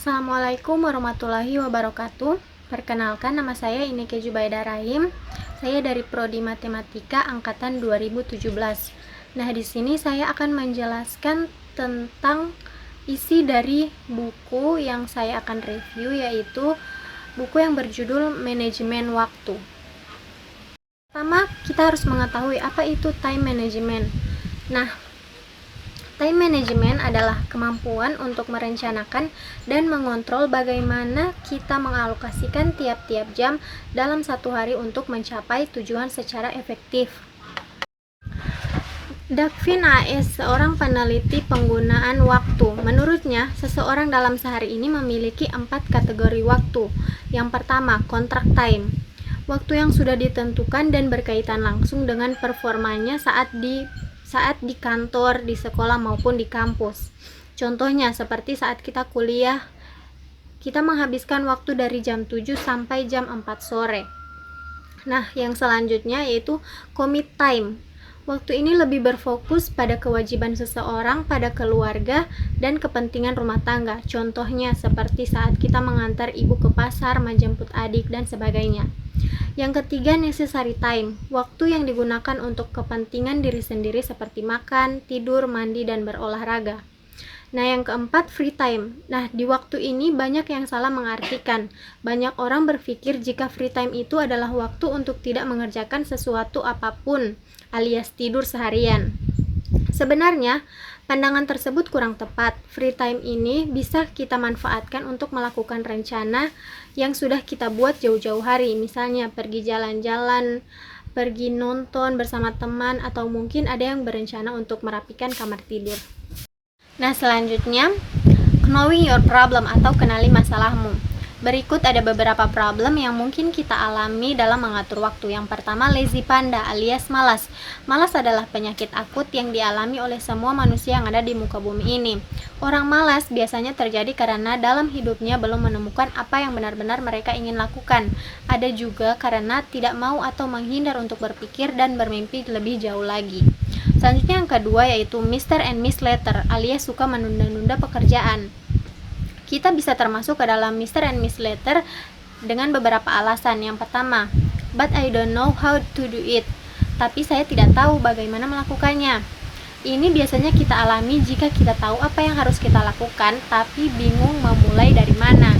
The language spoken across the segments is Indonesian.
Assalamualaikum warahmatullahi wabarakatuh. Perkenalkan, nama saya Ineke Jubaida Rahim. Saya dari Prodi Matematika angkatan 2017. Nah, di sini saya akan menjelaskan tentang isi dari buku yang saya akan review, yaitu buku yang berjudul Manajemen Waktu. Pertama, kita harus mengetahui apa itu time management. Nah, time management adalah kemampuan untuk merencanakan dan mengontrol bagaimana kita mengalokasikan tiap-tiap jam dalam satu hari untuk mencapai tujuan secara efektif. Davin A.S., seorang peneliti penggunaan waktu. Menurutnya, seseorang dalam sehari ini memiliki 4 kategori waktu. Yang pertama, contract time. Waktu yang sudah ditentukan dan berkaitan langsung dengan performanya saat di kantor, di sekolah maupun di kampus. Contohnya seperti saat kita kuliah, kita menghabiskan waktu dari jam 7 sampai jam 4 sore. Nah, yang selanjutnya yaitu commit time. Waktu ini lebih berfokus pada kewajiban seseorang pada keluarga dan kepentingan rumah tangga. Contohnya seperti saat kita mengantar ibu ke pasar, menjemput adik, dan sebagainya. Yang ketiga, necessary time. Waktu yang digunakan untuk kepentingan diri sendiri seperti makan, tidur, mandi, dan berolahraga. Nah, yang keempat, free time. Nah, di waktu ini banyak yang salah mengartikan. Banyak orang berpikir jika free time itu adalah waktu untuk tidak mengerjakan sesuatu apapun, alias tidur seharian. Sebenarnya, pandangan tersebut kurang tepat. Free time ini bisa kita manfaatkan untuk melakukan rencana yang sudah kita buat jauh-jauh hari. Misalnya pergi jalan-jalan, pergi nonton bersama teman, atau mungkin ada yang berencana untuk merapikan kamar tidur. Nah, selanjutnya, knowing your problem atau kenali masalahmu. Berikut ada beberapa problem yang mungkin kita alami dalam mengatur waktu. Yang pertama, lazy panda alias malas. Malas adalah penyakit akut yang dialami oleh semua manusia yang ada di muka bumi ini. Orang malas biasanya terjadi karena dalam hidupnya belum menemukan apa yang benar-benar mereka ingin lakukan. Ada juga karena tidak mau atau menghindar untuk berpikir dan bermimpi lebih jauh lagi. Selanjutnya yang kedua yaitu Mr. and Miss Letter alias suka menunda-nunda pekerjaan. Kita bisa termasuk ke dalam Mr. and Miss Letter dengan beberapa alasan. Yang pertama, but I don't know how to do it. Tapi saya tidak tahu bagaimana melakukannya. Ini biasanya kita alami jika kita tahu apa yang harus kita lakukan, tapi bingung memulai dari mana.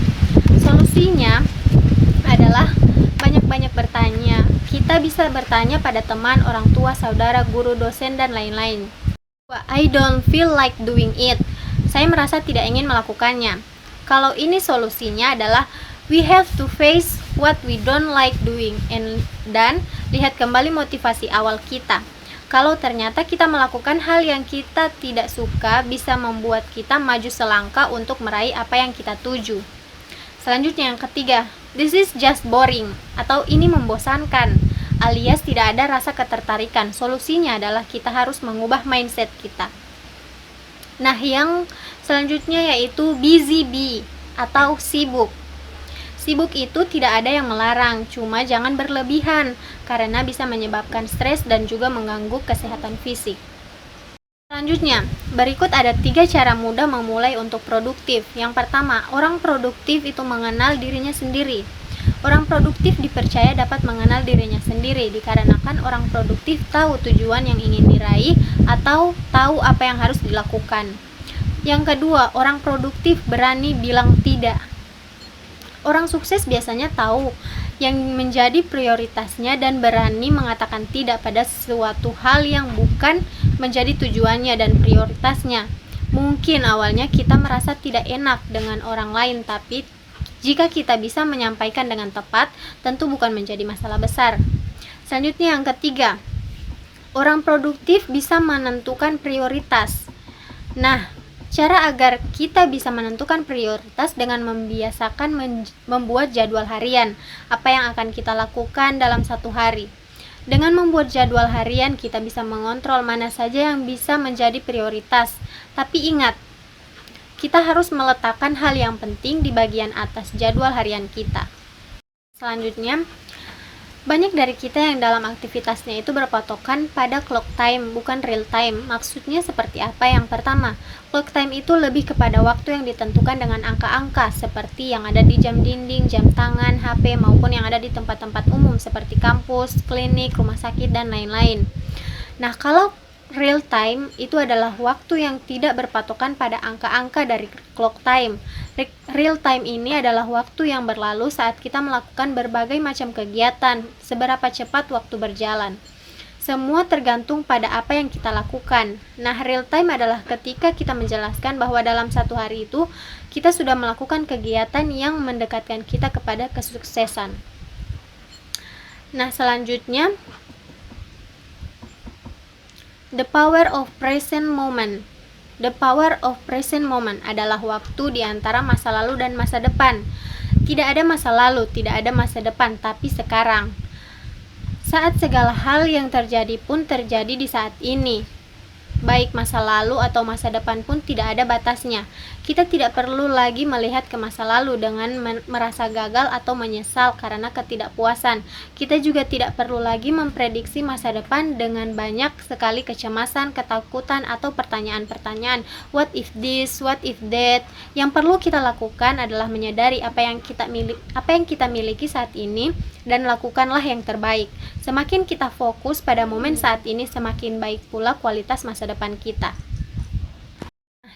Solusinya adalah banyak-banyak bertanya. Kita bisa bertanya pada teman, orang tua, saudara, guru, dosen, dan lain-lain. I don't feel like doing it. Saya merasa tidak ingin melakukannya. Kalau ini solusinya adalah we have to face what we don't like doing, dan lihat kembali motivasi awal kita. Kalau ternyata kita melakukan hal yang kita tidak suka, bisa membuat kita maju selangkah untuk meraih apa yang kita tuju. Selanjutnya yang ketiga, this is just boring atau ini membosankan, alias tidak ada rasa ketertarikan. Solusinya adalah kita harus mengubah mindset kita. Nah, yang selanjutnya yaitu busy bee atau sibuk. Sibuk itu tidak ada yang melarang, cuma jangan berlebihan karena bisa menyebabkan stres dan juga mengganggu kesehatan fisik. Selanjutnya, berikut ada 3 cara mudah memulai untuk produktif. Yang pertama, orang produktif itu mengenal dirinya sendiri. Orang produktif dipercaya dapat mengenal dirinya sendiri dikarenakan orang produktif tahu tujuan yang ingin diraih atau tahu apa yang harus dilakukan. Yang kedua, orang produktif berani bilang tidak. Orang sukses biasanya tahu yang menjadi prioritasnya dan berani mengatakan tidak pada sesuatu hal yang bukan menjadi tujuannya dan prioritasnya. Mungkin awalnya kita merasa tidak enak dengan orang lain, tapi jika kita bisa menyampaikan dengan tepat, tentu bukan menjadi masalah besar. Selanjutnya yang ketiga, orang produktif bisa menentukan prioritas. Nah, cara agar kita bisa menentukan prioritas dengan membiasakan membuat jadwal harian. Apa yang akan kita lakukan dalam satu hari. Dengan membuat jadwal harian, kita bisa mengontrol mana saja yang bisa menjadi prioritas. Tapi ingat, kita harus meletakkan hal yang penting di bagian atas jadwal harian kita. Selanjutnya, Banyak dari kita yang dalam aktivitasnya itu berpatokan pada clock time, bukan real time. Maksudnya seperti apa? Yang pertama, clock time itu lebih kepada waktu yang ditentukan dengan angka-angka, seperti yang ada di jam dinding, jam tangan, HP, maupun yang ada di tempat-tempat umum seperti kampus, klinik, rumah sakit, dan lain-lain. Nah, kalau real time itu adalah waktu yang tidak berpatokan pada angka-angka dari clock time. Real time ini adalah waktu yang berlalu saat kita melakukan berbagai macam kegiatan, seberapa cepat waktu berjalan. Semua tergantung pada apa yang kita lakukan. Nah, real time adalah ketika kita menjelaskan bahwa dalam satu hari itu kita sudah melakukan kegiatan yang mendekatkan kita kepada kesuksesan. Nah, selanjutnya, the power of present moment. The power of present moment adalah waktu di antara masa lalu dan masa depan. Tidak ada masa lalu, tidak ada masa depan, tapi sekarang. Saat segala hal yang terjadi pun terjadi di saat ini. Baik masa lalu atau masa depan pun tidak ada batasnya. Kita tidak perlu lagi melihat ke masa lalu dengan merasa gagal atau menyesal karena ketidakpuasan. Kita juga tidak perlu lagi memprediksi masa depan dengan banyak sekali kecemasan, ketakutan, atau pertanyaan-pertanyaan. What if this? What if that? Yang perlu kita lakukan adalah menyadari apa yang kita miliki saat ini dan lakukanlah yang terbaik. Semakin kita fokus pada momen saat ini, semakin baik pula kualitas masa depan kita.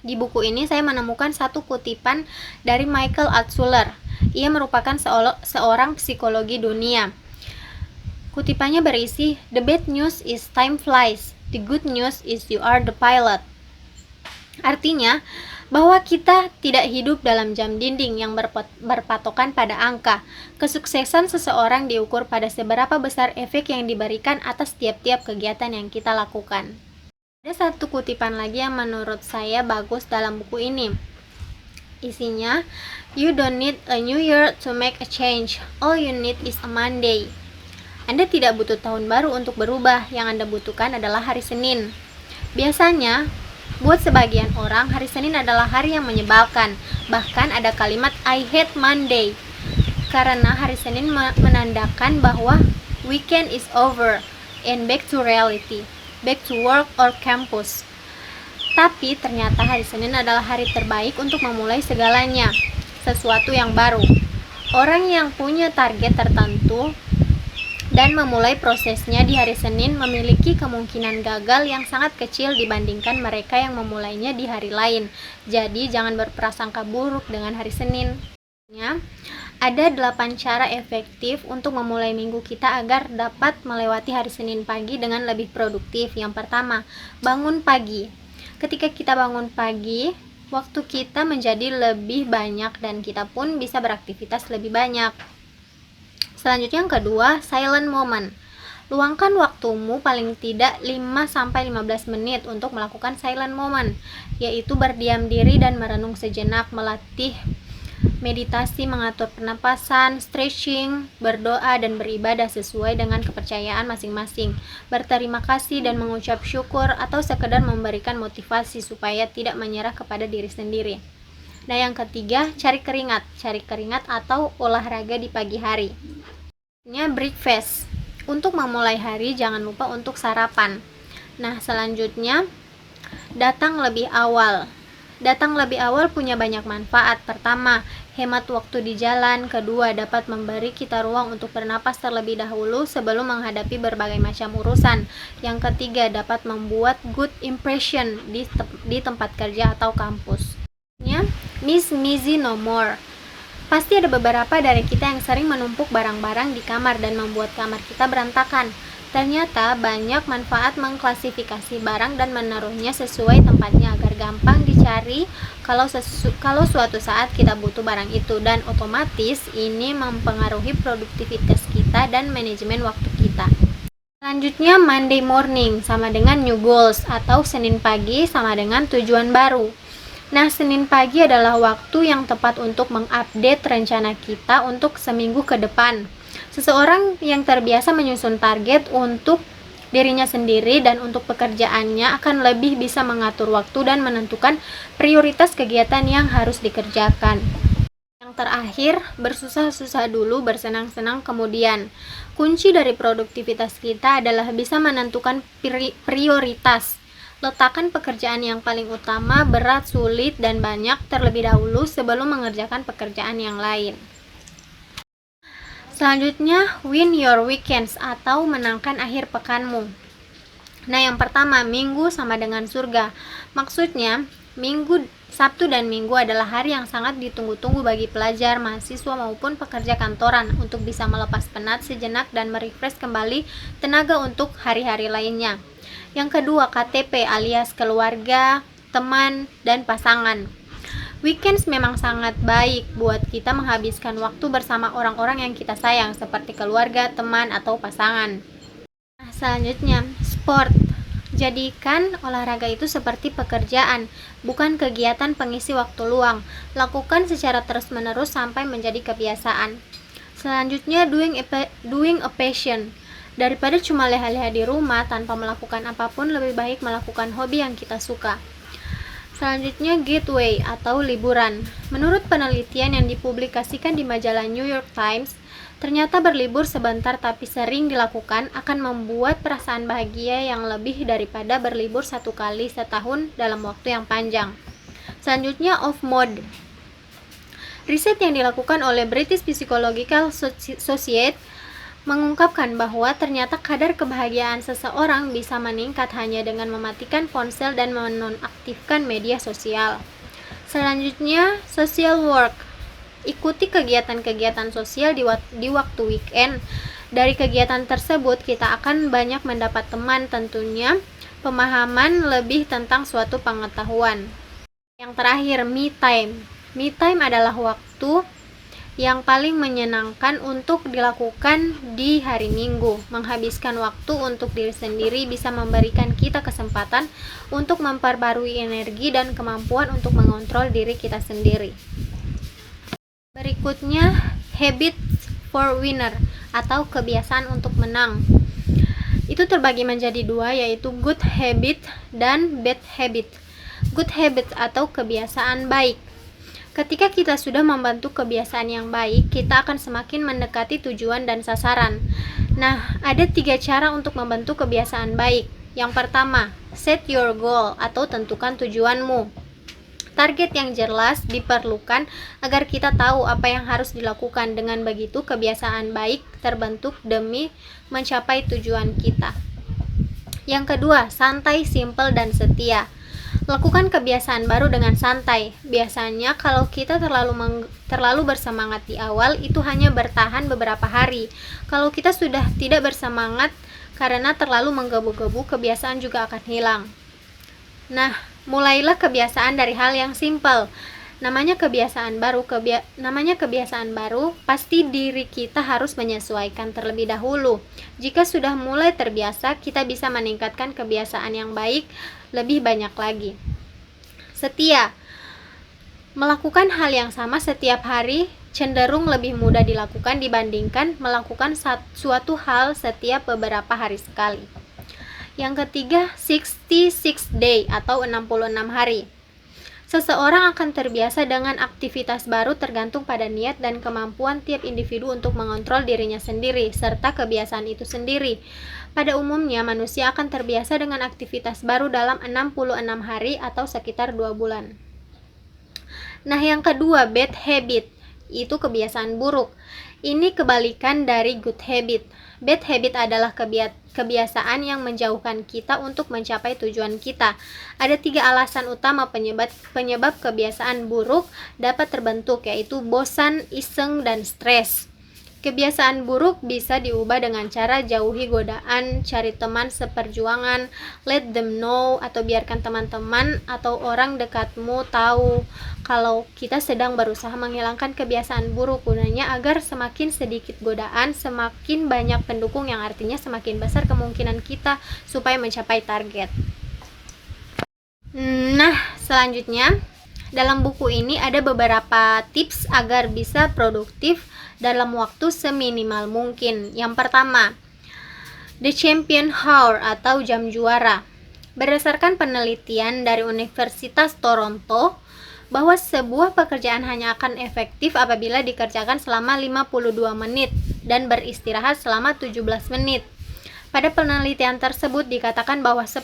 Di buku ini saya menemukan satu kutipan dari Michael Altshuler. Ia merupakan seorang psikologi dunia. Kutipannya berisi, "The bad news is time flies. The good news is you are the pilot." Artinya, bahwa kita tidak hidup dalam jam dinding yang berpatokan pada angka. Kesuksesan seseorang diukur pada seberapa besar efek yang diberikan atas tiap-tiap kegiatan yang kita lakukan. Ada satu kutipan lagi yang menurut saya bagus dalam buku ini. Isinya, "You don't need a new year to make a change. All you need is a Monday." Anda tidak butuh tahun baru untuk berubah, yang Anda butuhkan adalah hari Senin. Biasanya, buat sebagian orang, hari Senin adalah hari yang menyebalkan. Bahkan ada kalimat "I hate Monday", karena hari Senin menandakan bahwa weekend is over and back to reality, back to work or campus. Tapi ternyata hari Senin adalah hari terbaik untuk memulai segalanya, sesuatu yang baru. Orang yang punya target tertentu dan memulai prosesnya di hari Senin memiliki kemungkinan gagal yang sangat kecil dibandingkan mereka yang memulainya di hari lain. Jadi jangan berprasangka buruk dengan hari Senin. Ada 8 cara efektif untuk memulai minggu kita agar dapat melewati hari Senin pagi dengan lebih produktif. Yang pertama, bangun pagi. Ketika kita bangun pagi, waktu kita menjadi lebih banyak dan kita pun bisa beraktivitas lebih banyak. Selanjutnya yang kedua, silent moment. Luangkan waktumu paling tidak 5-15 menit untuk melakukan silent moment, yaitu berdiam diri dan merenung sejenak, melatih meditasi, mengatur pernapasan, stretching, berdoa, dan beribadah sesuai dengan kepercayaan masing-masing, berterima kasih dan mengucap syukur, atau sekedar memberikan motivasi supaya tidak menyerah kepada diri sendiri. Nah, yang ketiga, cari keringat atau olahraga di pagi hari. Breakfast. Untuk memulai hari, jangan lupa untuk sarapan. Nah, selanjutnya, datang lebih awal. Datang lebih awal punya banyak manfaat. Pertama, hemat waktu di jalan. Kedua, dapat memberi kita ruang untuk bernapas terlebih dahulu sebelum menghadapi berbagai macam urusan. Yang ketiga, dapat membuat good impression di tempat kerja atau kampus. Miss Missy No More. Pasti ada beberapa dari kita yang sering menumpuk barang-barang di kamar dan membuat kamar kita berantakan. Ternyata banyak manfaat mengklasifikasi barang dan menaruhnya sesuai tempatnya agar gampang dicari kalau suatu saat kita butuh barang itu, dan otomatis ini mempengaruhi produktivitas kita dan manajemen waktu kita. Selanjutnya, Monday morning sama dengan new goals, atau Senin pagi sama dengan tujuan baru. Nah, Senin pagi adalah waktu yang tepat untuk mengupdate rencana kita untuk seminggu ke depan. Seseorang yang terbiasa menyusun target untuk dirinya sendiri dan untuk pekerjaannya akan lebih bisa mengatur waktu dan menentukan prioritas kegiatan yang harus dikerjakan. Yang Terakhir, bersusah-susah dulu, bersenang-senang kemudian. Kunci dari produktivitas kita adalah bisa menentukan prioritas. Letakkan pekerjaan yang paling utama, berat, sulit, dan banyak terlebih dahulu sebelum mengerjakan pekerjaan yang lain. Selanjutnya, win your weekends atau menangkan akhir pekanmu. Nah, yang pertama, minggu sama dengan surga. Maksudnya, Sabtu dan Minggu adalah hari yang sangat ditunggu-tunggu bagi pelajar, mahasiswa maupun pekerja kantoran untuk bisa melepas penat sejenak dan merefresh kembali tenaga untuk hari-hari lainnya. Yang kedua, KTP alias keluarga, teman, dan pasangan. Weekends memang sangat baik buat kita menghabiskan waktu bersama orang-orang yang kita sayang seperti keluarga, teman, atau pasangan. Nah, selanjutnya, sport. Jadikan olahraga itu seperti pekerjaan, bukan kegiatan pengisi waktu luang. Lakukan secara terus-menerus sampai menjadi kebiasaan. Selanjutnya, doing a passion. Daripada cuma leha-leha di rumah tanpa melakukan apapun, lebih baik melakukan hobi yang kita suka. Selanjutnya, getaway atau liburan. Menurut penelitian yang dipublikasikan di majalah New York Times, ternyata berlibur sebentar tapi sering dilakukan akan membuat perasaan bahagia yang lebih daripada berlibur satu kali setahun dalam waktu yang panjang. Selanjutnya, off mode. Riset yang dilakukan oleh British Psychological Society mengungkapkan bahwa ternyata kadar kebahagiaan seseorang bisa meningkat hanya dengan mematikan ponsel dan menonaktifkan media sosial. Selanjutnya, social work. Ikuti kegiatan-kegiatan sosial di waktu weekend. Dari kegiatan tersebut, kita akan banyak mendapat teman, tentunya pemahaman lebih tentang suatu pengetahuan. Yang terakhir, me time. Me time adalah waktu yang paling menyenangkan untuk dilakukan di hari Minggu. Menghabiskan waktu untuk diri sendiri bisa memberikan kita kesempatan untuk memperbarui energi dan kemampuan untuk mengontrol diri kita sendiri. Berikutnya, habits for winner atau kebiasaan untuk menang. Itu terbagi menjadi dua, yaitu good habit dan bad habit. Good habit atau kebiasaan baik. Ketika kita sudah membentuk kebiasaan yang baik, kita akan semakin mendekati tujuan dan sasaran. Nah, ada 3 cara untuk membentuk kebiasaan baik. Yang pertama, set your goal atau tentukan tujuanmu. Target yang jelas diperlukan agar kita tahu apa yang harus dilakukan. Dengan begitu, kebiasaan baik terbentuk demi mencapai tujuan kita. Yang kedua, santai, simple, dan setia. Lakukan kebiasaan baru dengan santai. Biasanya kalau kita terlalu bersemangat di awal, itu hanya bertahan beberapa hari. Kalau kita sudah tidak bersemangat karena terlalu menggebu-gebu, kebiasaan juga akan hilang. Nah, mulailah kebiasaan dari hal yang simpel. Namanya kebiasaan baru, pasti diri kita harus menyesuaikan terlebih dahulu. Jika sudah mulai terbiasa, kita bisa meningkatkan kebiasaan yang baik lebih banyak lagi. Setia. Melakukan hal yang sama setiap hari cenderung lebih mudah dilakukan dibandingkan melakukan suatu hal setiap beberapa hari sekali. Yang ketiga, 66 day atau 66 hari. Seseorang akan terbiasa dengan aktivitas baru tergantung pada niat dan kemampuan tiap individu untuk mengontrol dirinya sendiri, serta kebiasaan itu sendiri. Pada umumnya, manusia akan terbiasa dengan aktivitas baru dalam 66 hari atau sekitar 2 bulan. Nah, yang kedua, bad habit. Itu kebiasaan buruk. Ini kebalikan dari good habit. Bad habit adalah kebiasaan yang menjauhkan kita untuk mencapai tujuan kita. Ada 3 alasan utama penyebab kebiasaan buruk dapat terbentuk, yaitu bosan, iseng, dan stres. Kebiasaan buruk bisa diubah dengan cara jauhi godaan, cari teman seperjuangan, let them know, atau biarkan teman-teman atau orang dekatmu tahu kalau kita sedang berusaha menghilangkan kebiasaan buruk. Gunanya agar semakin sedikit godaan, semakin banyak pendukung, yang artinya semakin besar kemungkinan kita supaya mencapai target. Nah, selanjutnya dalam buku ini ada beberapa tips agar bisa produktif dalam waktu seminimal mungkin. Yang pertama, The Champion Hour atau jam juara. Berdasarkan penelitian dari Universitas Toronto, bahwa sebuah pekerjaan hanya akan efektif apabila dikerjakan selama 52 menit dan beristirahat selama 17 menit. Pada penelitian tersebut dikatakan bahwa 10%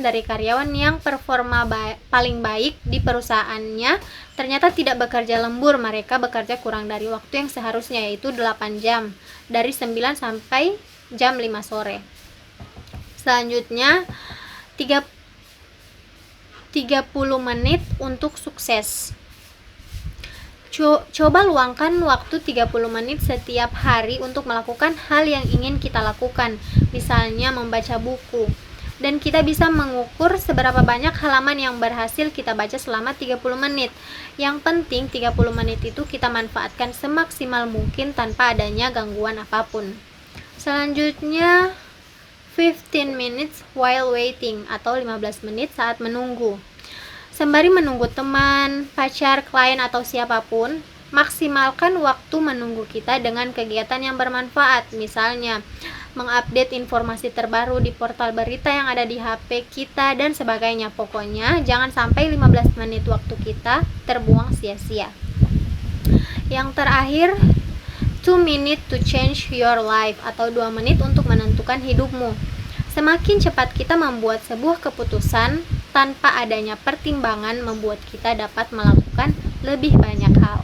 dari karyawan yang performa paling baik di perusahaannya ternyata tidak bekerja lembur, mereka bekerja kurang dari waktu yang seharusnya, yaitu 8 jam, dari 9 sampai jam 5 sore. Selanjutnya, 30 menit untuk sukses. Coba luangkan waktu 30 menit setiap hari untuk melakukan hal yang ingin kita lakukan, misalnya membaca buku. Dan kita bisa mengukur seberapa banyak halaman yang berhasil kita baca selama 30 menit. Yang penting 30 menit itu kita manfaatkan semaksimal mungkin tanpa adanya gangguan apapun. Selanjutnya, 15 minutes while waiting atau 15 menit saat menunggu. Sembari menunggu teman, pacar, klien, atau siapapun, maksimalkan waktu menunggu kita dengan kegiatan yang bermanfaat, misalnya mengupdate informasi terbaru di portal berita yang ada di HP kita, dan sebagainya. Pokoknya, jangan sampai 15 menit waktu kita terbuang sia-sia. Yang terakhir, 2 minutes to change your life atau 2 menit untuk menentukan hidupmu. Semakin cepat kita membuat sebuah keputusan tanpa adanya pertimbangan, membuat kita dapat melakukan lebih banyak hal.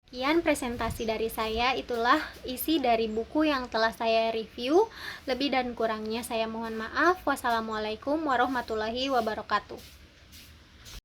Sekian presentasi dari saya, itulah isi dari buku yang telah saya review. Lebih dan kurangnya saya mohon maaf. Wassalamualaikum warahmatullahi wabarakatuh.